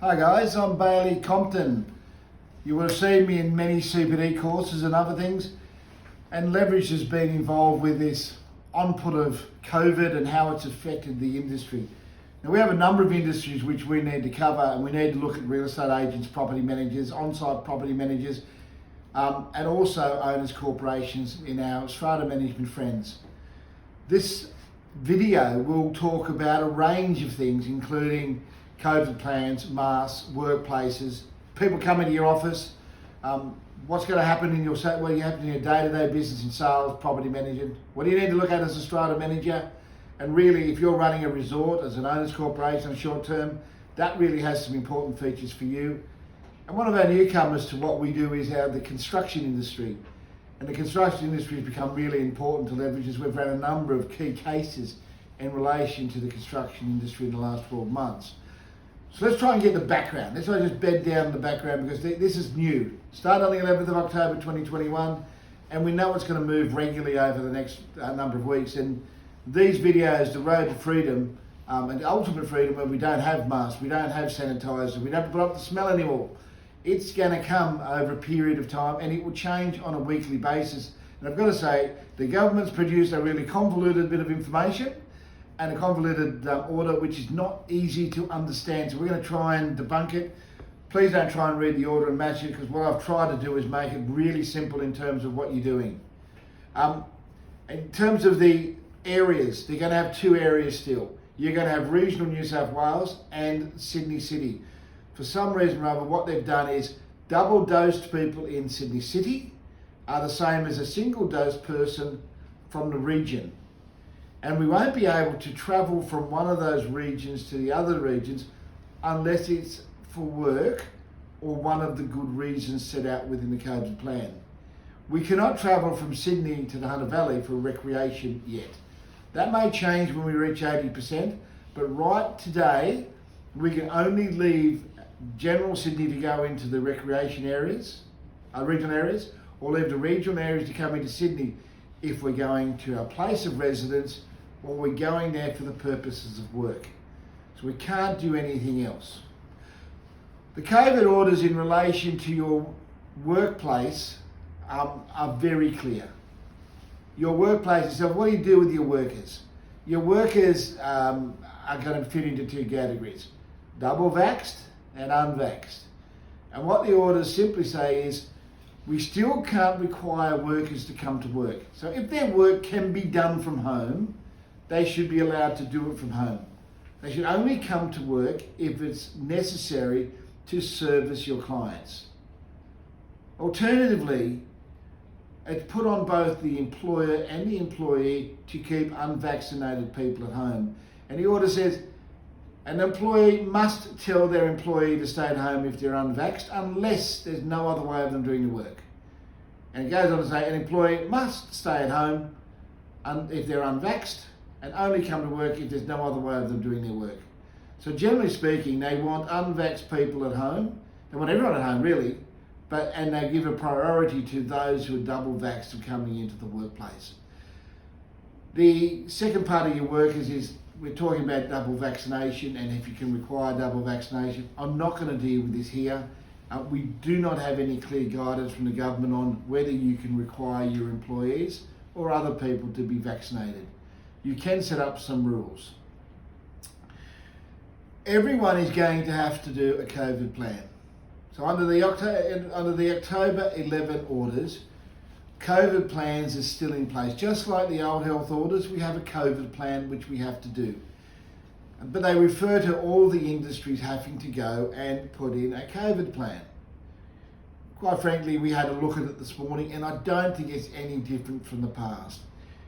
Hi guys, I'm Bailey Compton. You will have seen me in many CPD courses and other things, and Leverage has been involved with this onput of COVID and how it's affected the industry. Now we have a number of industries which we need to cover, and we need to look at real estate agents, property managers, on-site property managers, and also owners corporations in our strata management friends. This video will talk about a range of things, including COVID plans, masks, workplaces, people coming to your office, what's going to happen in your day-to-day business in sales, property management. What do you need to look at as a strata manager? And really, if you're running a resort as an owners corporation on short term, that really has some important features for you. And one of our newcomers to what we do is the construction industry. And the construction industry has become really important to Leverage as we've ran a number of key cases in relation to the construction industry in the last 12 months. So let's try and get the background. Let's try and just bed down the background because this is new. Started on the 11th of October 2021, and we know it's going to move regularly over the next number of weeks. And these videos, the road to freedom and ultimate freedom, where we don't have masks, we don't have sanitizer, we don't have to put up the smell anymore. It's going to come over a period of time, and it will change on a weekly basis. And I've got to say, the government's produced a really convoluted bit of information and a convoluted order which is not easy to understand. So we're going to try and debunk it. Please don't try and read the order and match it, because what I've tried to do is make it really simple in terms of what you're doing. In terms of the areas, they're going to have two areas still. You're going to have regional New South Wales and Sydney City. For some reason or other, what they've done is double-dosed people in Sydney City are the same as a single-dose person from the region. And we won't be able to travel from one of those regions to the other regions unless it's for work or one of the good reasons set out within the COVID plan. We cannot travel from Sydney to the Hunter Valley for recreation yet. That may change when we reach 80%, but right today, we can only leave general Sydney to go into the recreation areas, regional areas, or leave the regional areas to come into Sydney if we're going to a place of residence or we're going there for the purposes of work. So we can't do anything else. The COVID orders in relation to your workplace are very clear. Your workplace, so what do you do with your workers? Your workers are going to fit into two categories: double vaxxed and unvaxxed. And what the orders simply say is we still can't require workers to come to work. So if their work can be done from home, they should be allowed to do it from home. They should only come to work if it's necessary to service your clients. Alternatively, it's put on both the employer and the employee to keep unvaccinated people at home. And the order says an employee must tell their employee to stay at home if they're unvaxxed, unless there's no other way of them doing the work. And it goes on to say an employee must stay at home if they're unvaxxed, and only come to work if there's no other way of them doing their work. So generally speaking, they want unvaxxed people at home. They want everyone at home really, and they give a priority to those who are double vaxxed and coming into the workplace. The second part of your workers is we're talking about double vaccination, and if you can require double vaccination. I'm not going to deal with this here. We do not have any clear guidance from the government on whether you can require your employees or other people to be vaccinated. You can set up some rules. Everyone is going to have to do a COVID plan. So under the October 11 orders, COVID plans are still in place. Just like the old health orders, we have a COVID plan which we have to do. But they refer to all the industries having to go and put in a COVID plan. Quite frankly, we had a look at it this morning, and I don't think it's any different from the past.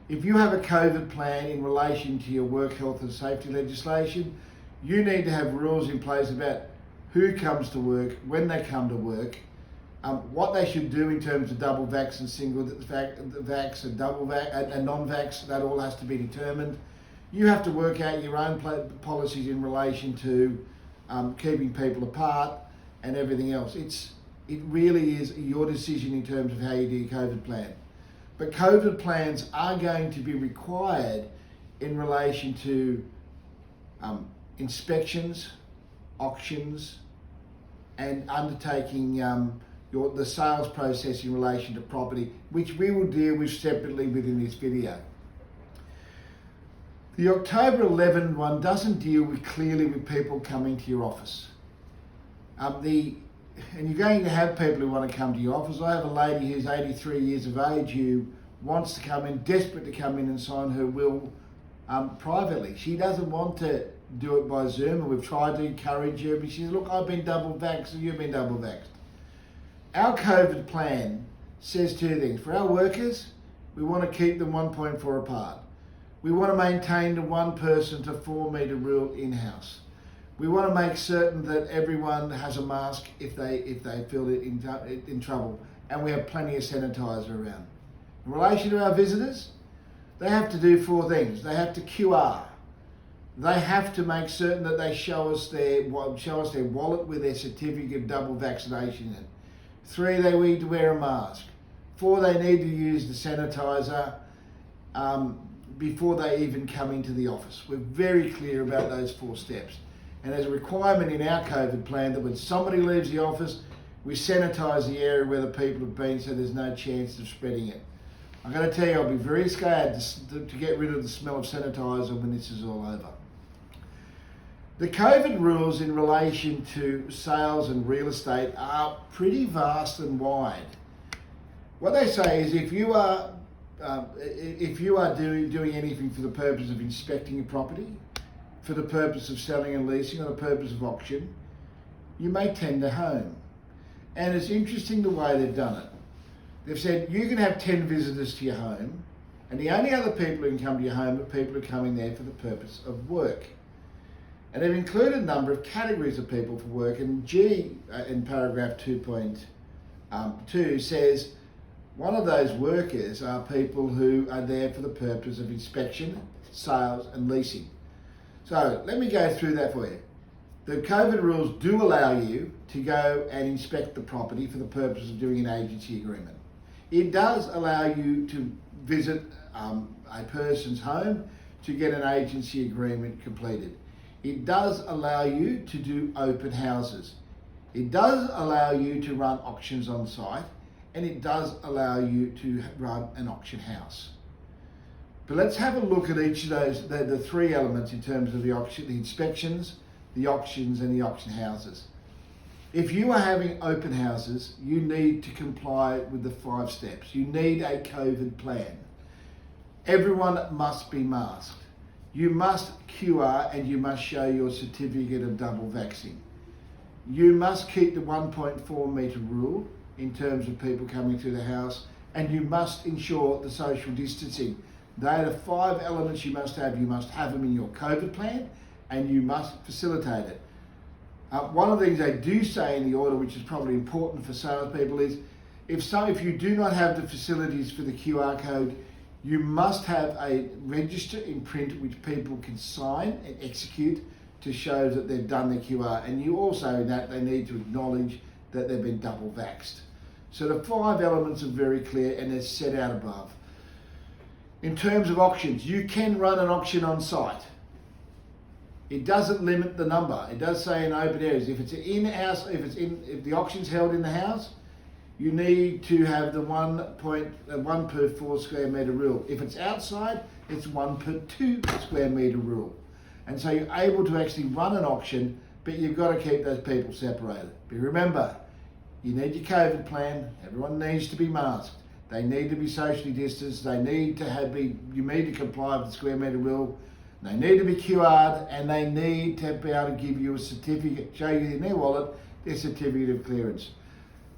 If you have a COVID plan in relation to your work health and safety legislation, you need to have rules in place about who comes to work, when they come to work, what they should do in terms of double vax and single vax and double vax and non-vax. That all has to be determined. You have to work out your own policies in relation to keeping people apart and everything else. It really is your decision in terms of how you do your COVID plan. But COVID plans are going to be required in relation to inspections, auctions, and undertaking the sales process in relation to property, which we will deal with separately within this video. The October 11 one doesn't deal clearly with people coming to your office. And you're going to have people who want to come to your office. I have a lady who's 83 years of age who wants to come in, desperate to come in and sign her will privately. She doesn't want to do it by Zoom, and we've tried to encourage her, but she says, look, I've been double vaxxed and you've been double vaxxed. Our COVID plan says two things. For our workers, we want to keep them 1.4 apart. We want to maintain the 1 person to 4 metre rule in-house. We want to make certain that everyone has a mask if they feel in trouble, and we have plenty of sanitizer around. In relation to our visitors, they have to do 4 things. They have to QR. They have to make certain that they show us their wallet with their certificate of double vaccination in. 3, they need to wear a mask. 4, they need to use the sanitizer before they even come into the office. We're very clear about those 4 steps. And there's a requirement in our COVID plan that when somebody leaves the office, we sanitise the area where the people have been so there's no chance of spreading it. I'm going to tell you, I'll be very scared to get rid of the smell of sanitiser when this is all over. The COVID rules in relation to sales and real estate are pretty vast and wide. What they say is if you are doing anything for the purpose of inspecting a property, for the purpose of selling and leasing, or the purpose of auction, you may tender home. And it's interesting the way they've done it. They've said you can have 10 visitors to your home, and the only other people who can come to your home are people who are coming there for the purpose of work. And they've included a number of categories of people for work, and G in paragraph 2.2 says one of those workers are people who are there for the purpose of inspection, sales and leasing. So let me go through that for you. The COVID rules do allow you to go and inspect the property for the purpose of doing an agency agreement. It does allow you to visit a person's home to get an agency agreement completed. It does allow you to do open houses. It does allow you to run auctions on site, and it does allow you to run an auction house. But let's have a look at each of those, the 3 elements in terms of the auction, the inspections, the auctions and the auction houses. If you are having open houses, you need to comply with the 5 steps. You need a COVID plan. Everyone must be masked. You must QR and you must show your certificate of double vaccine. You must keep the 1.4 metre rule in terms of people coming through the house, and you must ensure the social distancing. They are the 5 elements you must have. You must have them in your COVID plan, and you must facilitate it. One of the things they do say in the order, which is probably important for salespeople, is if you do not have the facilities for the QR code, you must have a register in print which people can sign and execute to show that they've done the QR. And you also, in that, they need to acknowledge that they've been double vaxxed. So the 5 elements are very clear and they're set out above. In terms of auctions, you can run an auction on site. It doesn't limit the number. It does say in open areas, if it's in-house, if the auction's held in the house, you need to have the 1 per 4 square metre rule. If it's outside, it's 1 per 2 square metre rule. And so you're able to actually run an auction, but you've got to keep those people separated. But remember, you need your COVID plan. Everyone needs to be masked. They need to be socially distanced. They need to you need to comply with the square metre rule. They need to be QR'd, and they need to be able to give you a certificate, show you in their wallet their certificate of clearance.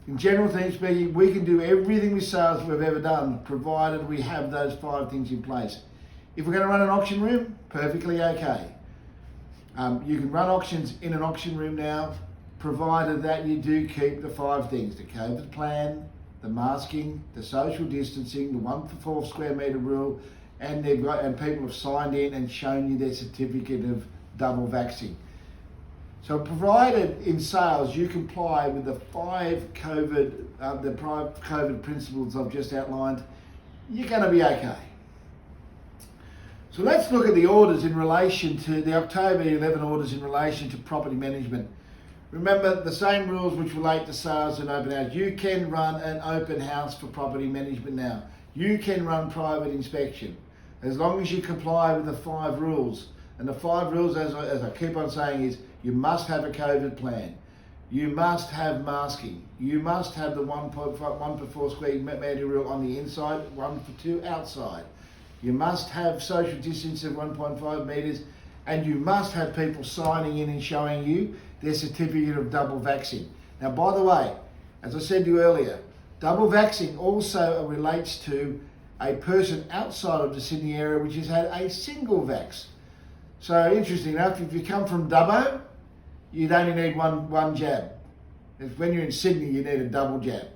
In general things speaking, we can do everything with sales we've ever done, provided we have those 5 things in place. If we're going to run an auction room, perfectly okay. You can run auctions in an auction room now, provided that you do keep the 5 things: the COVID plan, the masking, the social distancing, the 1 per 4 square metre rule, and people have signed in and shown you their certificate of double vaccine. So provided in sales you comply with the 5 COVID principles I've just outlined, you're going to be okay. So let's look at the orders in relation to the October 11 orders in relation to property management. Remember the same rules which relate to sales and open house. You can run an open house for property management now. You can run private inspection as long as you comply with the 5 rules. And the 5 rules, as I keep on saying, is you must have a COVID plan. You must have masking. You must have the 1 per 4 square metre rule on the inside, 1 for 2 outside. You must have social distance of 1.5 metres, and you must have people signing in and showing you their certificate of double vaccine. Now, by the way, as I said to you earlier, double vaccine also relates to a person outside of the Sydney area which has had a single vax. So interesting enough, if you come from Dubbo, you'd only need one jab. If when you're in Sydney, you need a double jab.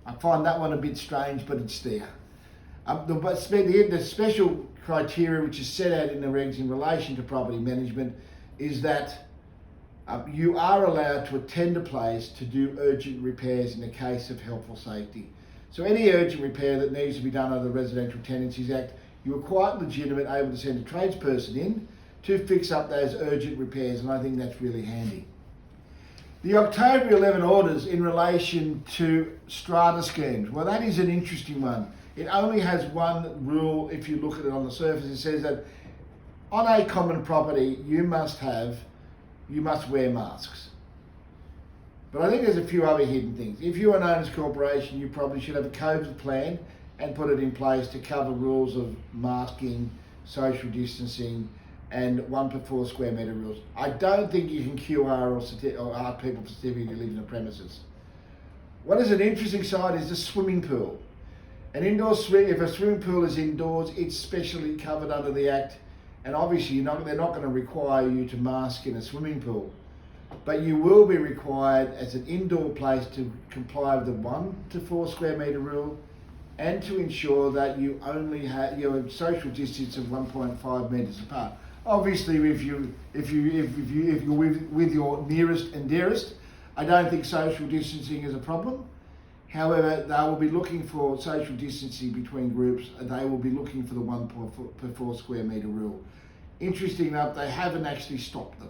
I find that one a bit strange, but it's there. The special criteria which is set out in the regs in relation to property management is that you are allowed to attend a place to do urgent repairs in the case of health or safety. So any urgent repair that needs to be done under the Residential Tenancies Act, you are quite legitimate able to send a tradesperson in to fix up those urgent repairs, and I think that's really handy. The October 11 orders in relation to strata schemes, well, that is an interesting one. It only has one rule if you look at it on the surface. It says that on a common property you must wear masks. But I think there's a few other hidden things. If you're an owners corporation, you probably should have a COVID plan and put it in place to cover rules of masking, social distancing, and 1 per 4 square metre rules. I don't think you can QR or ask people for certificate to live in the premises. What is an interesting side is the swimming pool. An indoor if a swimming pool is indoors, it's specially covered under the Act, and obviously they're not going to require you to mask in a swimming pool. But you will be required as an indoor place to comply with the 1 to 4 square metre rule, and to ensure that you only have your social distance of 1.5 metres apart. Obviously, if you're with your nearest and dearest, I don't think social distancing is a problem. However, they will be looking for social distancing between groups, and they will be looking for the 1 per 4 square metre rule. Interesting enough, they haven't actually stopped them.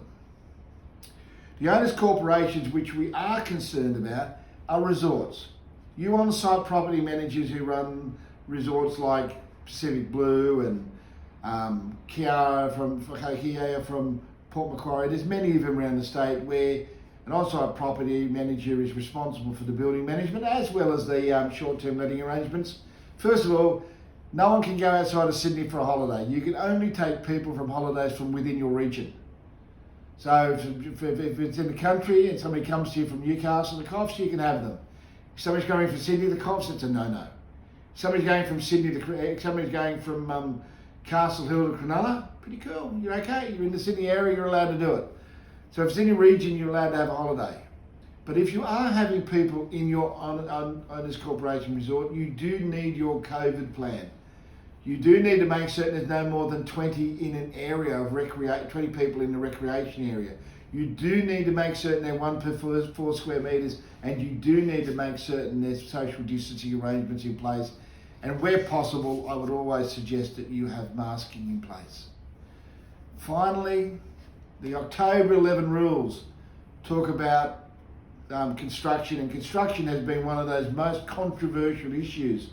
The owners' corporations which we are concerned about are resorts. You on-site property managers who run resorts like Pacific Blue and Kiara from Port Macquarie, there's many of them around the state where an on-site property manager is responsible for the building management as well as the short-term letting arrangements. First of all, no one can go outside of Sydney for a holiday. You can only take people from holidays from within your region. So if it's in the country and somebody comes to you from Newcastle, the Coffs, you can have them. If somebody's going from Sydney, the Coffs, it's a no-no. If somebody's going from Sydney, somebody's going from Castle Hill to Cronulla, pretty cool. You're okay. You're in the Sydney area, you're allowed to do it. So if it's in your region, you're allowed to have a holiday. But if you are having people in your owners corporation resort, you do need your COVID plan. You do need to make certain there's no more than 20 in an area of 20 people in the recreation area. You do need to make certain they're 1 per 4 square metres, and you do need to make certain there's social distancing arrangements in place. And where possible, I would always suggest that you have masking in place. Finally, the October 11 rules talk about construction, and construction has been one of those most controversial issues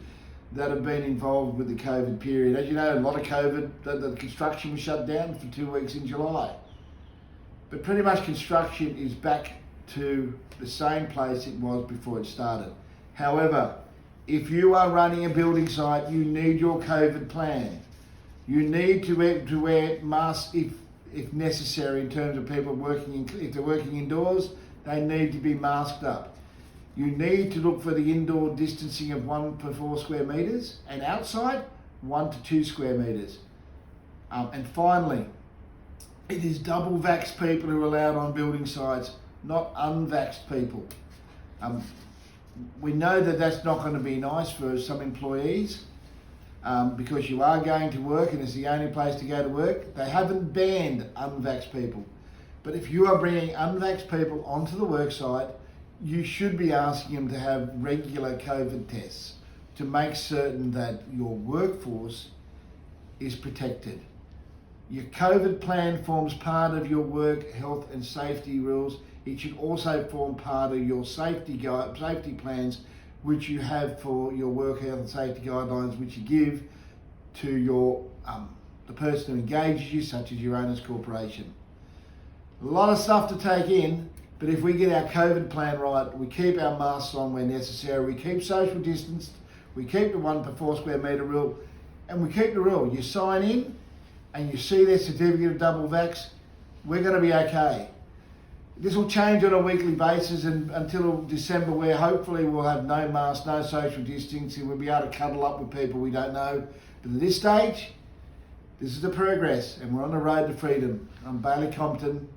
that have been involved with the COVID period. As you know, a lot of COVID, the construction was shut down for 2 weeks in July. But pretty much construction is back to the same place it was before it started. However, if you are running a building site, you need your COVID plan. You need to wear masks if necessary in terms of people if they're working indoors, they need to be masked up. You need to look for the indoor distancing of 1 per 4 square metres, and outside 1 to 2 square metres. And finally, it is double vaxxed people who are allowed on building sites, not unvaxxed people. We know that that's not going to be nice for some employees because you are going to work and it's the only place to go to work. They haven't banned unvaxxed people. But if you are bringing unvaxxed people onto the work site, you should be asking them to have regular COVID tests to make certain that your workforce is protected. Your COVID plan forms part of your work health and safety rules. It should also form part of your safety plans, which you have for your work health and safety guidelines, which you give to your the person who engages you, such as your owner's corporation. A lot of stuff to take in, but if we get our COVID plan right, we keep our masks on where necessary, we keep social distance, we keep the 1 per 4 square metre rule, and we keep the rule. You sign in and you see their certificate of double vax, we're going to be okay. This will change on a weekly basis until December, where hopefully we'll have no masks, no social distancing, we'll be able to cuddle up with people we don't know. But at this stage, this is the progress, and we're on the road to freedom. I'm Bailey Compton.